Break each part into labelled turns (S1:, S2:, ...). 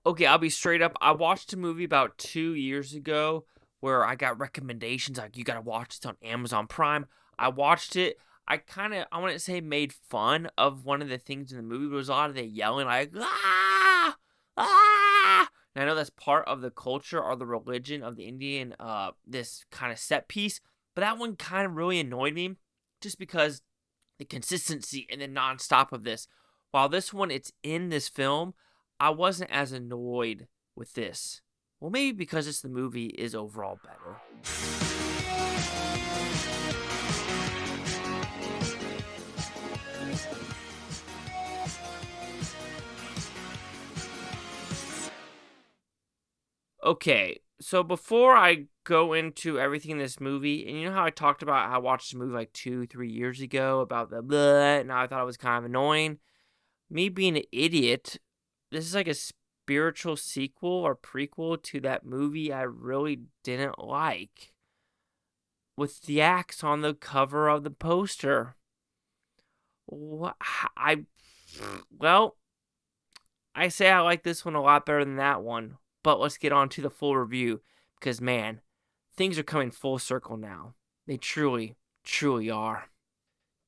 S1: Okay, I'll be straight up. I watched a movie about 2 years ago where I got recommendations like you gotta watch this on Amazon Prime. I watched it. I wouldn't say made fun of one of the things in the movie, but it was a lot of the yelling like ah. And I know that's part of the culture or the religion of the Indian, this kind of set piece. But that one kind of really annoyed me, just because the consistency and the nonstop of this. While this one, it's in this film, I wasn't as annoyed with this. Well, maybe because it's the movie is overall better. Okay, so before I go into everything in this movie, and you know how I talked about how I watched the movie like 2, 3 years ago about the blah, and I thought it was kind of annoying. Me being an idiot, this is like a spiritual sequel or prequel to that movie I really didn't like, with the axe on the cover of the poster. What I well, I say I like this one a lot better than that one, but let's get on to the full review because man, things are coming full circle now. They truly, truly are.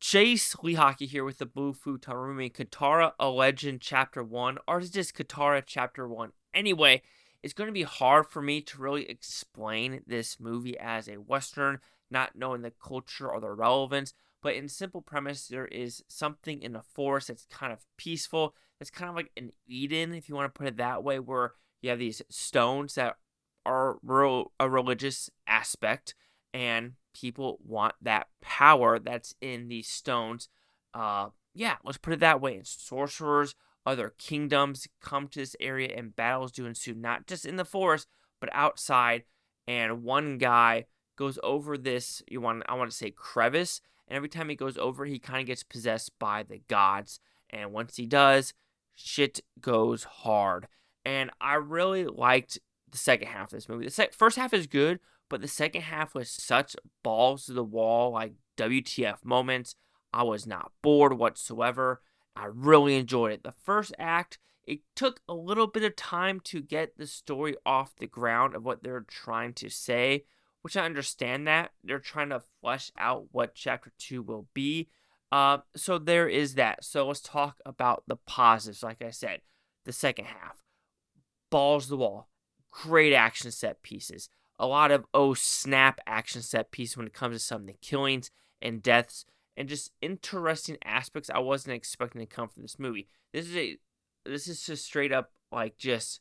S1: Chase Lee Hockey here with the Blue Futon Kantara, a Legend Chapter 1, or is it just Kantara Chapter 1? Anyway, it's going to be hard for me to really explain this movie as a Western, not knowing the culture or the relevance, but in simple premise, there is something in the forest that's kind of peaceful. It's kind of like an Eden, if you want to put it that way, where you have these stones that are a religious aspect, and people want that power that's in these stones. Yeah, let's put it that way. And sorcerers, other kingdoms come to this area, and battles do ensue, not just in the forest, but outside. And one guy goes over this. I want to say crevice, and every time he goes over, he kind of gets possessed by the gods. And once he does, shit goes hard. And I really liked the second half of this movie. The first half is good, but the second half was such balls to the wall, like WTF moments. I was not bored whatsoever. I really enjoyed it. The first act, it took a little bit of time to get the story off the ground of what they're trying to say, which I understand that. They're trying to flesh out what chapter 2 will be. So there is that. So let's talk about the positives. Like I said, the second half, balls to the wall, great action set pieces, a lot of oh snap action set pieces when it comes to some of the killings and deaths, and just interesting aspects I wasn't expecting to come from this movie. This is just straight up like just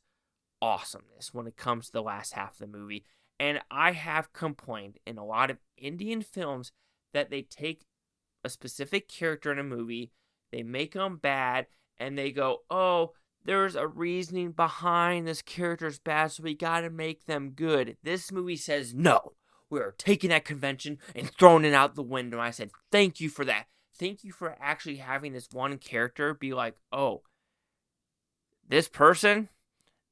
S1: awesomeness when it comes to the last half of the movie. And I have complained in a lot of Indian films that they take a specific character in a movie, they make them bad, and they go, oh, there's a reasoning behind this character's bad, so we gotta make them good. This movie says, no, we are taking that convention and throwing it out the window. And I said, thank you for that. Thank you for actually having this one character be like, oh, this person,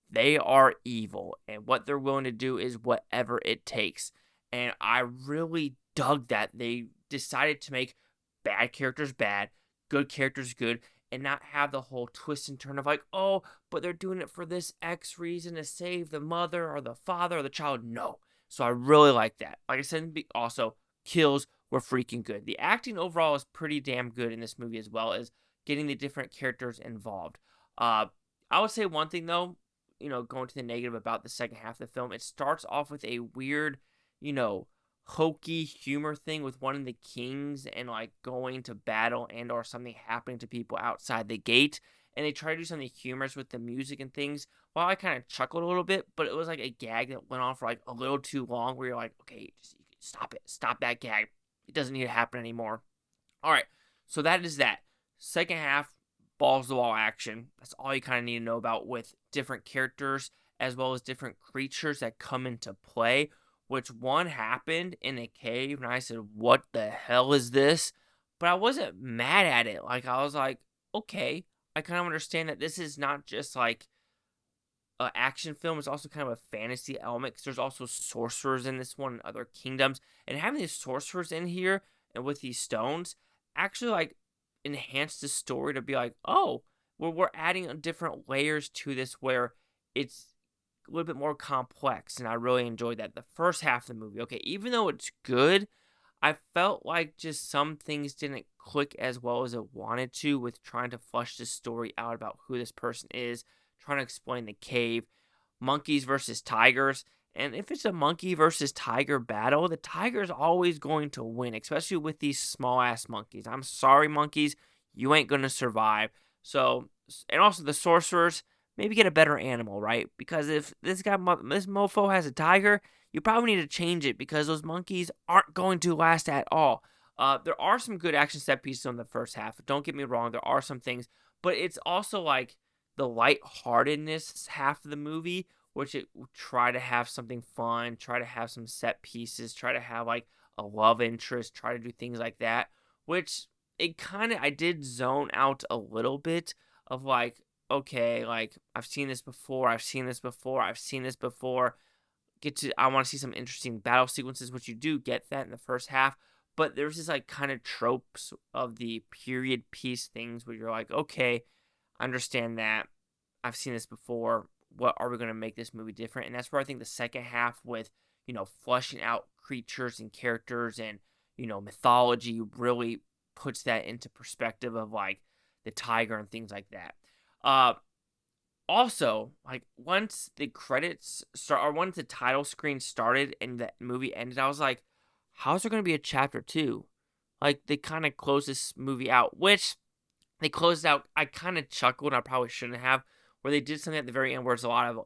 S1: they are evil, and what they're willing to do is whatever it takes. And I really dug that they decided to make bad characters bad, good characters good, and not have the whole twist and turn of like, oh, but they're doing it for this X reason to save the mother or the father or the child. No. So I really like that. Like I said, also, kills were freaking good. The acting overall is pretty damn good in this movie, as well as getting the different characters involved. Uh, I would say one thing though, going to the negative about the second half of the film, it starts off with a weird, you know, hokey humor thing with one of the kings and like going to battle and or something happening to people outside the gate, and they try to do something humorous with the music and things. Well, I kind of chuckled a little bit, but it was like a gag that went on for like a little too long, where you're like, okay, just stop it, stop that gag, it doesn't need to happen anymore. All right, so that is that. Second half, balls to the wall action. That's all you kind of need to know about, with different characters as well as different creatures that come into play. Which one happened in a cave, and I said, "What the hell is this?" But I wasn't mad at it. Like I was like, "Okay, I kind of understand that this is not just like an action film. It's also kind of a fantasy element because there's also sorcerers in this one and other kingdoms, and having these sorcerers in here and with these stones actually like enhance the story to be like, oh, well, we're adding different layers to this where it's a little bit more complex, and I really enjoyed that. The first half of the movie, okay, even though it's good, I felt like just some things didn't click as well as it wanted to with trying to flush this story out about who this person is, trying to explain the cave, monkeys versus tigers. And if it's a monkey versus tiger battle, the tiger's always going to win, especially with these small ass monkeys. I'm sorry, monkeys, you ain't going to survive. So, and also the sorcerers, maybe get a better animal, right? Because if this mofo has a tiger, you probably need to change it because those monkeys aren't going to last at all. There are some good action set pieces in the first half. Don't get me wrong, there are some things, but it's also like the lightheartedness half of the movie, which it try to have something fun, try to have some set pieces, try to have like a love interest, try to do things like that, which it kind of, I did zone out a little bit of like, okay, like I've seen this before, I've seen this before, I've seen this before. I want to see some interesting battle sequences, which you do get that in the first half, but there's this like kind of tropes of the period piece things where you're like, okay, I understand that, I've seen this before, what are we going to make this movie different? And that's where I think the second half with, fleshing out creatures and characters and, mythology really puts that into perspective of like the tiger and things like that. Also, like once the credits start or once the title screen started and the movie ended, I was like, how's there going to be a chapter 2? Like they kind of closed this movie out, which they closed out. I kind of chuckled. I probably shouldn't have, where they did something at the very end where it's a lot of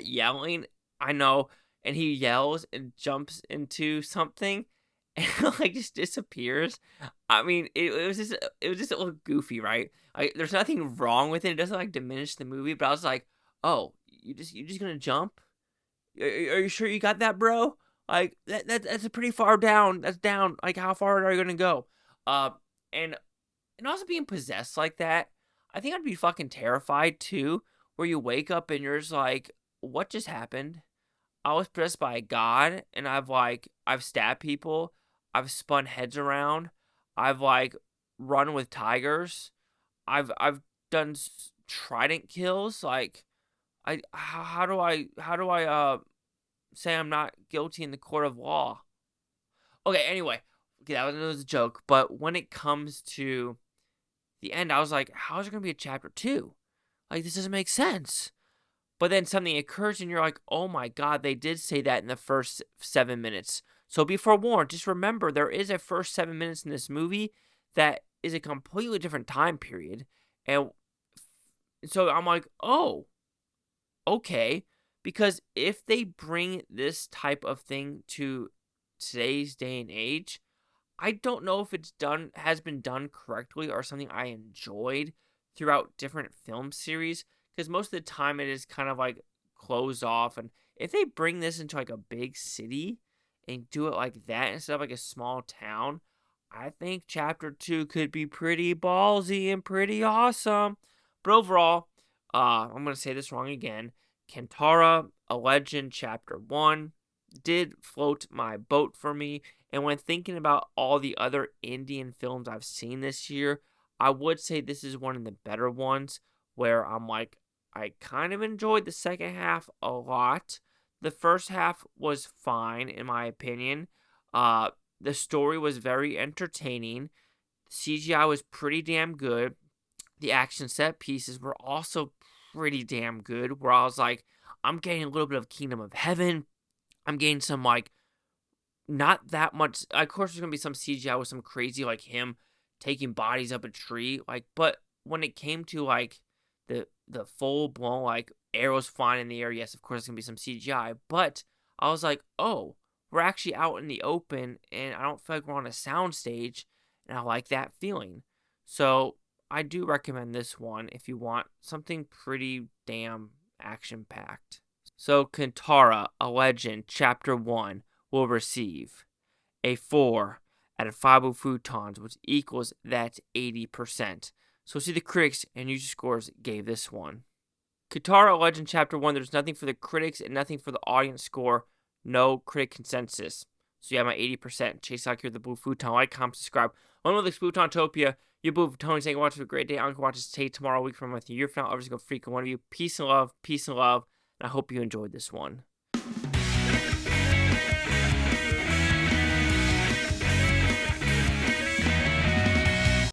S1: yelling. I know, and he yells and jumps into something, and like just disappears. I mean, it was just a little goofy, right? Like, there's nothing wrong with it. It doesn't like diminish the movie, but I was like, oh, you just gonna jump? Are you sure you got that, bro? Like that's a pretty far down. That's down. Like how far are you gonna go? And also being possessed like that, I think I'd be fucking terrified too. Where you wake up and you're just like, what just happened? I was possessed by a god, and I've stabbed people, I've spun heads around, I've like run with tigers, I've done trident kills. Like, how do I say I'm not guilty in the court of law? Okay, anyway, okay, that was a joke. But when it comes to the end, I was like, how is there gonna be a chapter 2? Like, this doesn't make sense. But then something occurs and you're like, oh my god, they did say that in the first 7 minutes. So be forewarned, just remember there is a first 7 minutes in this movie that is a completely different time period. And so I'm like, oh, okay. Because if they bring this type of thing to today's day and age, I don't know if has been done correctly or something I enjoyed throughout different film series, because most of the time it is kind of like closed off. And if they bring this into like a big city and do it like that instead of like a small town, I think chapter 2 could be pretty ballsy and pretty awesome. But overall, I'm going to say this wrong again. Kantara, A Legend, chapter 1 did float my boat for me. And when thinking about all the other Indian films I've seen this year, I would say this is one of the better ones where I'm like, I kind of enjoyed the second half a lot. The first half was fine, in my opinion. The story was very entertaining. CGI was pretty damn good. The action set pieces were also pretty damn good, where I was like, I'm getting a little bit of Kingdom of Heaven. I'm getting some, like, not that much. Of course, there's going to be some CGI with some crazy, like, him taking bodies up a tree. Like, but when it came to, like, the full-blown, like, arrows flying in the air, yes, of course, there's going to be some CGI. But I was like, oh, we're actually out in the open, and I don't feel like we're on a soundstage, and I like that feeling. So I do recommend this one if you want something pretty damn action-packed. So Kantara, A Legend, Chapter 1 will receive a 4 out of 5 Futons, which equals that 80%. So see the critics and user scores gave this one. Kantara, A Legend, Chapter 1, there's nothing for the critics and nothing for the audience score. No critic consensus. So yeah, my 80%. Chase out here the Blue Futon. Like, comment, subscribe. One with the Futontopia. Your Blue Futon saying watch for a great day. I'm gonna watch this today, tomorrow, a week from a year from now. Obviously, go freaking one of you. Peace and love. Peace and love. And I hope you enjoyed this one.